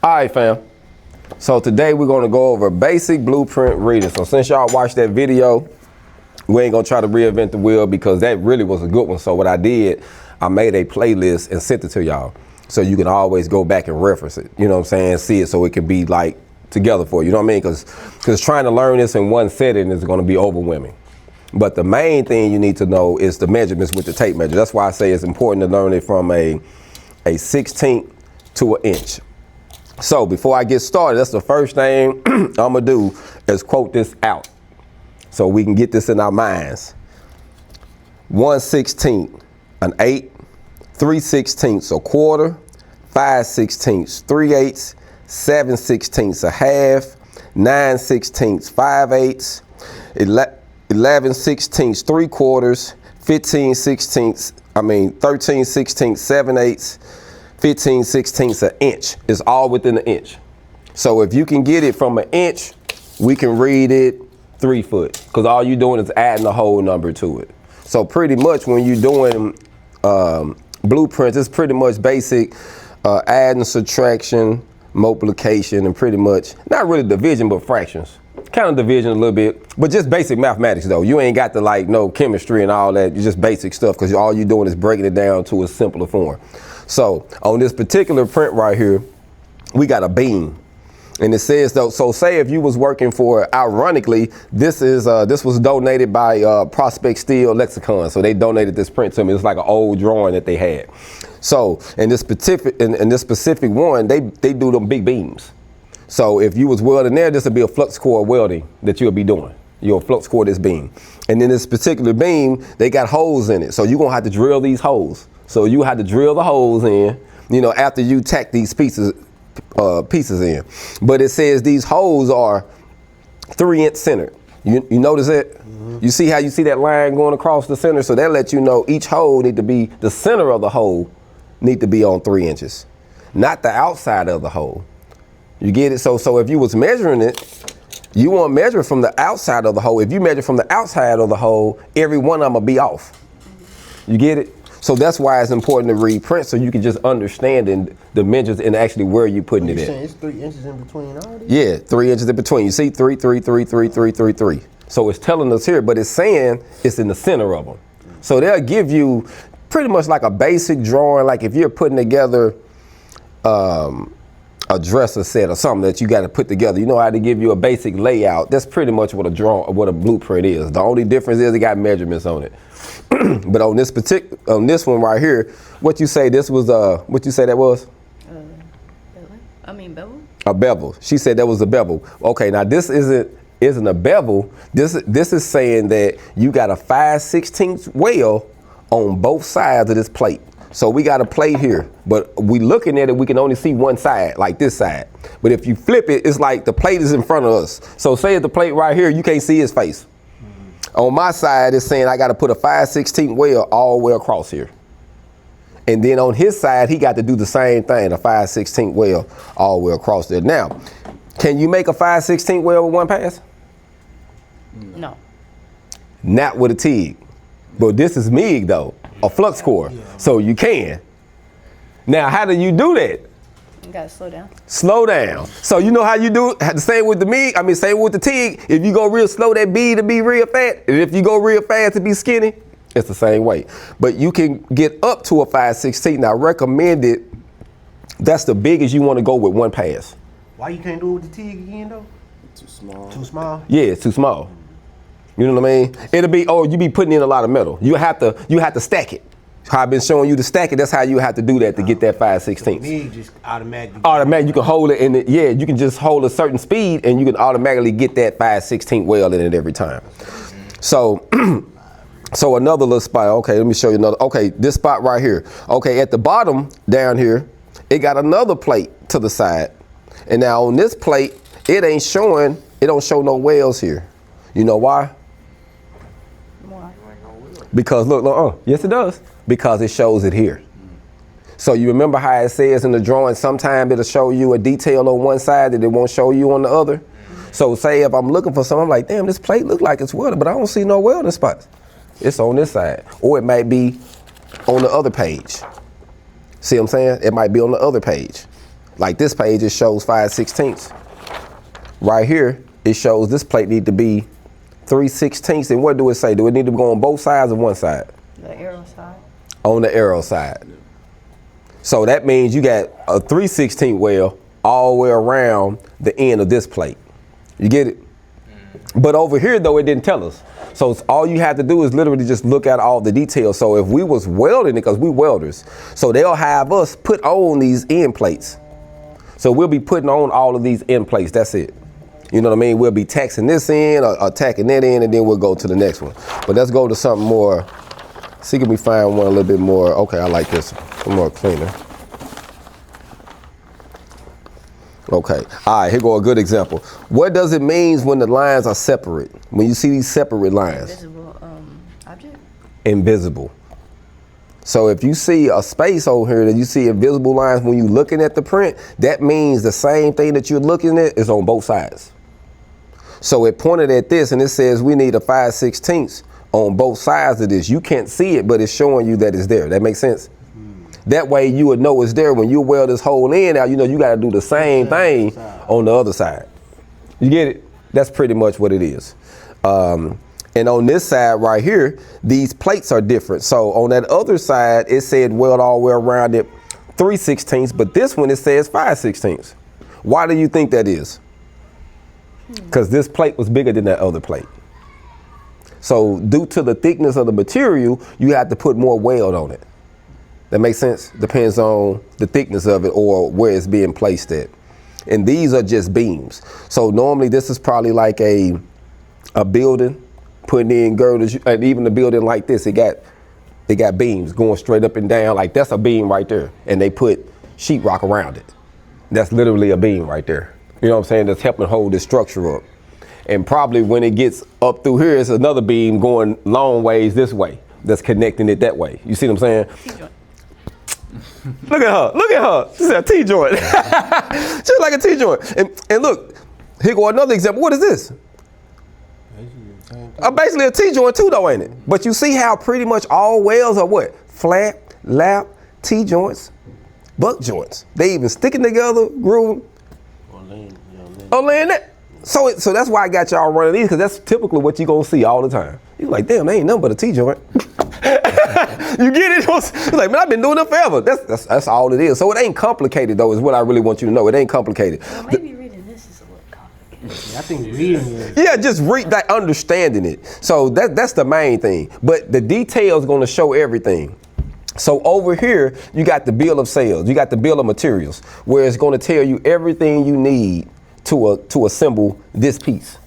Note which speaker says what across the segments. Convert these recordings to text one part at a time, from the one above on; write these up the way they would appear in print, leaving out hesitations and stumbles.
Speaker 1: All right, fam. So today we're gonna go over basic blueprint reading. So since y'all watched that video, we ain't gonna try to reinvent the wheel because that really was a good one. So what I did, I made a playlist and sent it to y'all. So you can always go back and reference it. You know what I'm saying? See it so it can be like together for you. You know what I mean? Because trying to learn this in one setting is gonna be overwhelming. But the main thing you need to know is the measurements with the tape measure. That's why I say it's important to learn it from a 16th to an inch. So before I get started, that's the first thing I'm gonna do is quote this out so we can get this in our minds. 1/16, an eighth, 3/16, a quarter, 5/16, 3/8, 7/16, a half, 9/16, 5/8, 11/16, 3/4, 13/16, 7/8, 15/16 an inch. It's all within an inch. So if you can get it from an inch, we can read it 3 foot, because all you're doing is adding a whole number to it. So pretty much when you're doing blueprints, it's pretty much basic adding, subtraction, multiplication, and pretty much not really division but fractions. Kind of division a little bit, but just basic mathematics though. You ain't got to like know chemistry and all that. It's just basic stuff because all you're doing is breaking it down to a simpler form. So on this particular print right here, we got a beam, and it says though. So say if you was working for, ironically, this was donated by Prospect Steel Lexicon. So they donated this print to me. It's like an old drawing that they had. So in this specific one, they do them big beams. So if you was welding there, this would be a flux core welding that you'll be doing. You'll flux core this beam. And in this particular beam, they got holes in it. So you're gonna have to drill these holes. So you have to drill the holes in, you know, after you tack these pieces in. But it says these holes are 3-inch centered. You notice it? Mm-hmm. You see how you see that line going across the center? So that lets you know each hole need to be, the center of the hole need to be on 3 inches, not the outside of the hole. You get it? So if you was measuring it, you want to measure from the outside of the hole. If you measure from the outside of the hole, every one of them will be off. You get it? So that's why it's important to read print so you can just understand the dimensions and actually where you're putting it in.
Speaker 2: Saying it's 3 inches in between all these?
Speaker 1: Yeah, 3 inches in between. You see 3, 3, 3, 3, 3, 3, 3. So it's telling us here, but it's saying it's in the center of them. So they'll give you pretty much like a basic drawing, like if you're putting together a dresser set or something that you got to put together. You know how to give you a basic layout. That's pretty much what a blueprint is. The only difference is it got measurements on it. But on this this one right here, what you say this was what you say that was?
Speaker 3: Bevel.
Speaker 1: A bevel. She said that was a bevel. Okay, now this isn't a bevel. This is saying that you got a 5/16 well on both sides of this plate. So we got a plate here, but we looking at it, we can only see one side, like this side. But if you flip it, it's like the plate is in front of us. So say the plate right here, you can't see his face. Mm-hmm. On my side, it's saying I got to put a 5/16 well all the way across here. And then on his side, he got to do the same thing, a 5/16 well all the way across there. Now, can you make a 5/16 well with one pass?
Speaker 3: No.
Speaker 1: Not with a TIG. But this is MIG though. A flux core, so you can. Now, how do you do that?
Speaker 3: You gotta slow down.
Speaker 1: Slow down. So you know how you do it? Same with the MIG, same with the TIG. If you go real slow, that bead to be real fat. And if you go real fast to be skinny, it's the same way. But you can get up to a 5/16. Now, recommended, that's the biggest you want to go with one pass.
Speaker 2: Why you can't do it with the TIG again though?
Speaker 4: Too small.
Speaker 2: Too small?
Speaker 1: Yeah, it's too small. You know what I mean? It'll be, you be putting in a lot of metal. You have to stack it. How I've been showing you to stack it, that's how you have to do that to get that 5/16.
Speaker 2: Me just automatically.
Speaker 1: Automatic, you can hold it in you can just hold a certain speed and you can automatically get that 5/16 weld in it every time. So, so another little spot, okay, let me show you another, okay, this spot right here. Okay, at the bottom down here, it got another plate to the side. And now on this plate, it don't show no welds here. You know why? Because look, yes it does. Because it shows it here. So you remember how it says in the drawing, sometimes it'll show you a detail on one side that it won't show you on the other. So say if I'm looking for something, I'm like, damn, this plate look like it's welded, but I don't see no welding spots. It's on this side. Or it might be on the other page. See what I'm saying? It might be on the other page. Like this page, it shows 5/16. Right here, it shows this plate need to be 3/16. And what do it say? Do it need to go on both sides or one side?
Speaker 3: The arrow side.
Speaker 1: On the arrow side. So that means you got a 3/16 well all the way around the end of this plate. You get it? But over here though, it didn't tell us. So all you have to do is literally just look at all the details. So if we was welding it, because we welders, so they'll have us put on these end plates. So we'll be putting on all of these end plates. That's it. You know what I mean? We'll be taxing this end or tacking that in, and then we'll go to the next one. But let's go to something more. See, can we find one a little bit more? Okay, I like this one more cleaner. Okay, all right, here go a good example. What does it mean when the lines are separate? When you see these separate lines?
Speaker 3: Invisible object.
Speaker 1: Invisible. So if you see a space over here that you see invisible lines when you're looking at the print, that means the same thing that you're looking at is on both sides. So it pointed at this and it says we need a 5/16 on both sides of this. You can't see it, but it's showing you that it's there. That makes sense? That way you would know it's there when you weld this whole end out. You know you got to do the same thing on the other side. You get it? That's pretty much what it is. And on this side right here, these plates are different. So on that other side, it said weld all the way around it 3/16, but this one it says 5/16. Why do you think that is? Because this plate was bigger than that other plate. So due to the thickness of the material, you have to put more weld on it. That makes sense? Depends on the thickness of it or where it's being placed at. And these are just beams. So normally this is probably like a building, putting in girders, and even a building like this, it got beams going straight up and down. Like that's a beam right there. And they put sheetrock around it. That's literally a beam right there. You know what I'm saying? That's helping hold this structure up. And probably when it gets up through here, it's another beam going long ways this way. That's connecting it that way. You see what I'm saying? Look at her. Look at her. She's a T-joint. She's like a T-joint. And look, here go another example. What is this? Basically a T-joint too though, ain't it? But you see how pretty much all welds are what? Flat, lap, T-joints, buck joints. They even sticking together, grooving. Or laying that. So that's why I got y'all running these, because that's typically what you gonna see all the time. You're like, damn, they ain't nothing but a T-joint. You get it? It's like, man, I've been doing it forever. That's all it is. So it ain't complicated though, is what I really want you to know. It ain't complicated.
Speaker 3: Well, maybe reading this is a little complicated.
Speaker 2: Yeah, I think reading is.
Speaker 1: Yeah, just read that, understanding it. So that's the main thing. But the details gonna show everything. So over here, you got the bill of sales. You got the bill of materials, where it's gonna tell you everything you need to assemble this piece.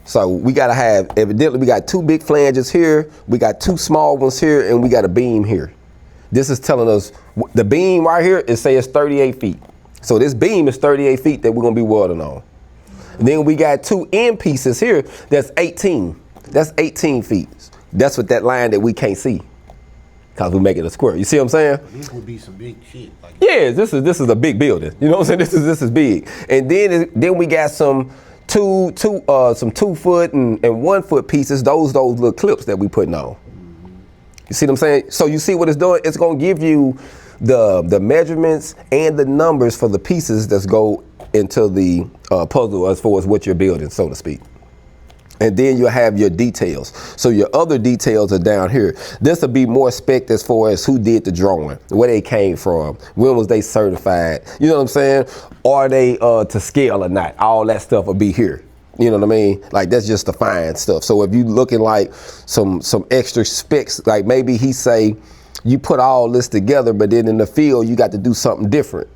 Speaker 1: So we gotta have, evidently we got two big flanges here, we got two small ones here, and we got a beam here. This is telling us, the beam right here, it says 38 feet. So this beam is 38 feet that we're gonna be welding on. And then we got two end pieces here, that's 18. That's 18 feet. That's what that line that we can't see, because we're making a square. You see what I'm saying?
Speaker 2: This would be some big shit. Like
Speaker 1: Yeah, this is a big building. You know what I'm saying? This is big. And then we got some 2 foot and 1 foot pieces. Those little clips that we putting on. You see what I'm saying? So you see what it's doing? It's gonna give you the measurements and the numbers for the pieces that go into the puzzle as far as what you're building, so to speak. And then you'll have your details. So your other details are down here. This will be more spec as far as who did the drawing, where they came from, when was they certified, you know what I'm saying? Are they to scale or not? All that stuff will be here. You know what I mean? Like that's just the fine stuff. So if you looking like some extra specs, like maybe he say you put all this together, but then in the field you got to do something different.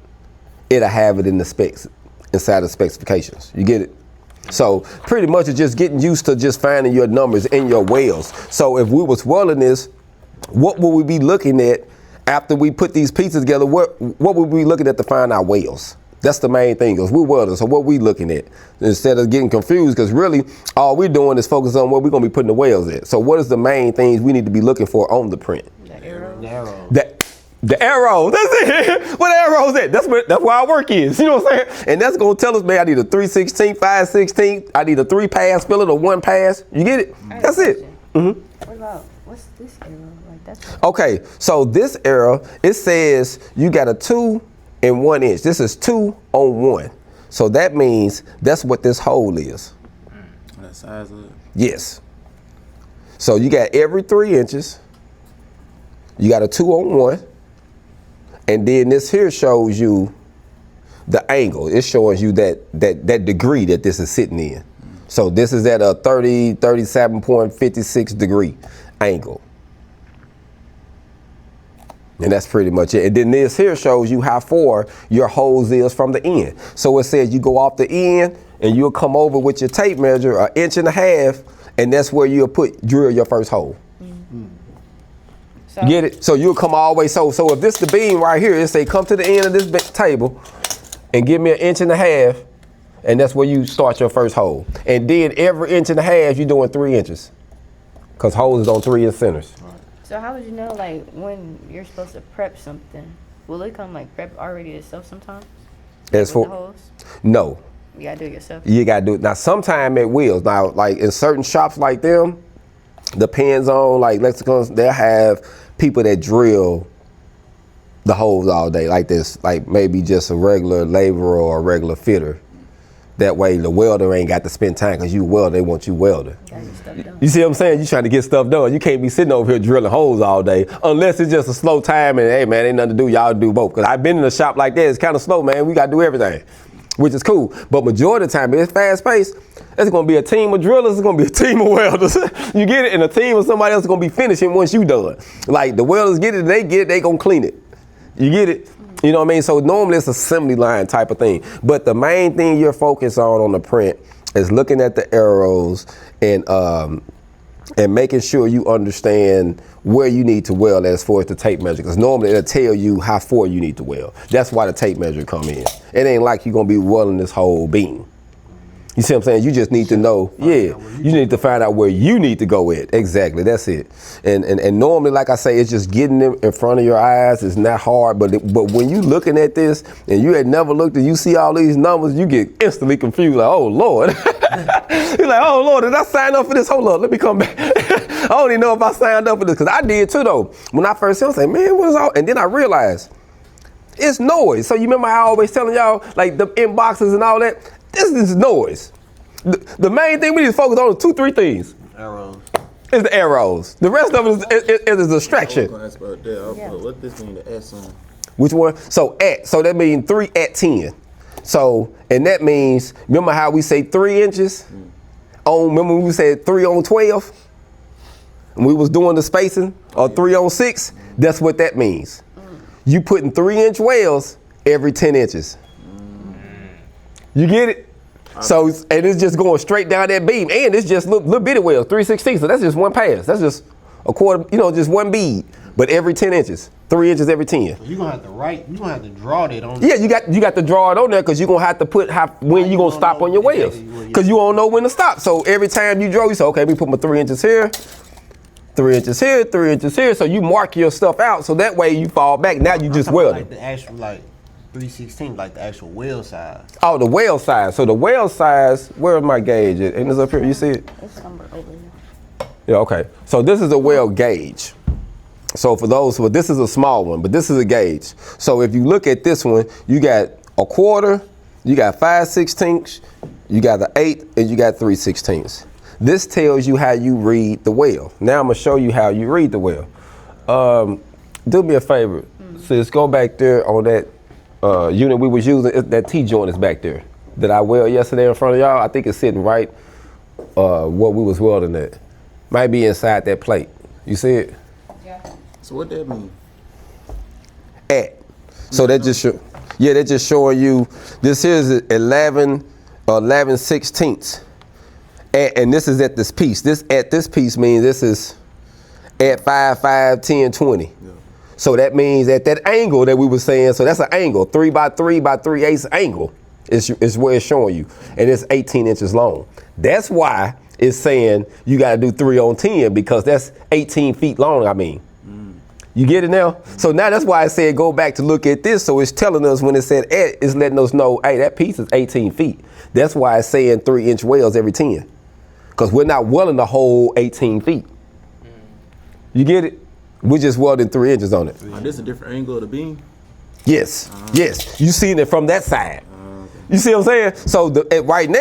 Speaker 1: It'll have it in the specs, inside the specifications. You get it? So pretty much it's just getting used to just finding your numbers in your welds. So if we was welding this, what would we be looking at after we put these pieces together? What would we be looking at to find our welds? That's the main thing, because we're welders. So what we looking at? Instead of getting confused, because really all we're doing is focus on where we're going to be putting the welds at. So what is the main things we need to be looking for on the print?
Speaker 3: The arrow.
Speaker 1: The arrow, that's it. What arrow is that? That's where our work is. You know what I'm saying? And that's gonna tell us, man, I need a 3/16, 5/16. I need a 3-pass fillet or 1 pass. You get it? That's it.
Speaker 3: What about, what's this arrow? Like that's
Speaker 1: Okay, so this arrow, it says you got a 2 and 1 inch. This is 2 on 1. So that means that's what this hole is.
Speaker 4: That size of it.
Speaker 1: Yes. So you got every 3 inches. You got a 2 on 1. And then this here shows you the angle. It shows you that degree that this is sitting in. So this is at a 37.56 degree angle. And that's pretty much it. And then this here shows you how far your hose is from the end. So it says you go off the end and you'll come over with your tape measure 1.5 inches, and that's where you'll drill your first hole.
Speaker 3: So,
Speaker 1: You get it? So you'll come all the way. So if this the beam right here, it say come to the end of this table and give me 1.5 inches, and that's where you start your first hole. And then every 1.5 inches, you're doing 3 inches. Cause holes is on 3 inch centers.
Speaker 3: so how would you know, like, when you're supposed to prep something? Will it come, like, prep already itself sometimes?
Speaker 1: As
Speaker 3: With the
Speaker 1: for
Speaker 3: hose?
Speaker 1: no,
Speaker 3: You gotta do it yourself.
Speaker 1: you gotta do it. Now sometime it will. Now like in certain shops like them, depends on like Lexicons, they'll have people that drill the holes all day like this, like maybe just a regular laborer or a regular fitter. That way the welder ain't got to spend time, because you welder, they want you welder.
Speaker 3: Gotta get stuff done.
Speaker 1: You see what I'm saying? You trying to get stuff done. You can't be sitting over here drilling holes all day unless it's just a slow time and hey man, ain't nothing to do. Y'all do both. Cause I've been in a shop like that. It's kind of slow, man. We gotta do everything, which is cool. But majority of the time, it's fast paced. It's gonna be a team of drillers. It's gonna be a team of welders. You get it? And a team of somebody else is gonna be finishing once you done. Like the welders get it, they gonna clean it. You get it? You know what I mean? So normally it's assembly line type of thing. But the main thing you're focused on the print is looking at the arrows and making sure you understand where you need to weld as far as the tape measure. Because normally it'll tell you how far you need to weld. That's why the tape measure come in. It ain't like you're gonna be welding this whole beam. You see what I'm saying? You just need to know, you need to find out where you need to go at. Exactly, that's it. And normally, like I say, it's just getting them in front of your eyes. It's not hard, but when you looking at this and you had never looked and you see all these numbers, you get instantly confused, like, oh Lord. You're like, oh Lord, did I sign up for this? Hold up, let me come back. I don't even know if I signed up for this, because I did too though. When I first said, I was like, man, what is all? And then I realized, it's noise. So you remember how I always telling y'all, like the inboxes and all that? This is noise. The main thing we need to focus on is 2-3 things.
Speaker 4: Arrows.
Speaker 3: Oh,
Speaker 1: It's the arrows. The rest of it is a distraction.
Speaker 4: I was gonna ask about that.
Speaker 3: Yeah.
Speaker 4: What this mean, the S on?
Speaker 1: Which one? So that means 3 at 10. So, and that means, remember how we say 3 inches? Remember when we said 3 on 12? And we was doing the spacing, or 3 on 6? That's what that means. You putting 3-inch welds every 10 inches. You get it? So, and it's just going straight down that beam. And it's just little bitty welds, 3/16. So that's just one pass. That's just a quarter, just one bead. But every 10 inches, 3 inches every 10.
Speaker 2: You're gonna have to write. You're gonna have to draw that on.
Speaker 1: Yeah, you got to draw it on there, because you're gonna have to put when you gonna stop on your welds, because you don't know when to stop. So every time you draw, you say, okay, let me put my 3 inches here, 3 inches here, 3 inches here. So you mark your stuff out, so that way you fall back. Now you just weld
Speaker 2: Like
Speaker 1: it.
Speaker 2: the actual 3/16, like the actual weld size.
Speaker 1: Oh, the weld size. So the weld size, where's my gauge at? And it's up here. You see it?
Speaker 3: It's somewhere over here.
Speaker 1: Yeah. Okay. So this is a weld gauge. So for those this is a small one, but this is a gauge. So if you look at this one, you got a quarter, you got 5/16, you got an 1/8, and you got 3/16. This tells you how you read the weld. Now I'm gonna show you how you read the weld. Do me a favor, sis, go back there on that unit we was using. That T-joint is back there that I weld yesterday in front of y'all. I think it's sitting right what we was welding at. Might be inside that plate. You see it?
Speaker 4: So what that mean?
Speaker 1: At. So that just that just showing you this here is 11/16. And this is at this piece. This at this piece means this is at 5, 5, 10, 20. Yeah. So that means at that angle that we were saying, so that's an angle, 3 by 3 by 3/8 angle is where it's showing you. And it's 18 inches long. That's why it's saying you gotta do 3 on 10, because that's 18 feet long, I mean. You get it now? So now that's why I said go back to look at this. So it's telling us when it said at, it's letting us know, hey, that piece is 18 feet. That's why it's saying 3-inch welds every 10. Because we're not welding the whole 18 feet. You get it? We're just welding 3 inches on it.
Speaker 4: This is a different angle of the beam?
Speaker 1: Yes, yes. You seeing it from that side. You see what I'm saying? So right now,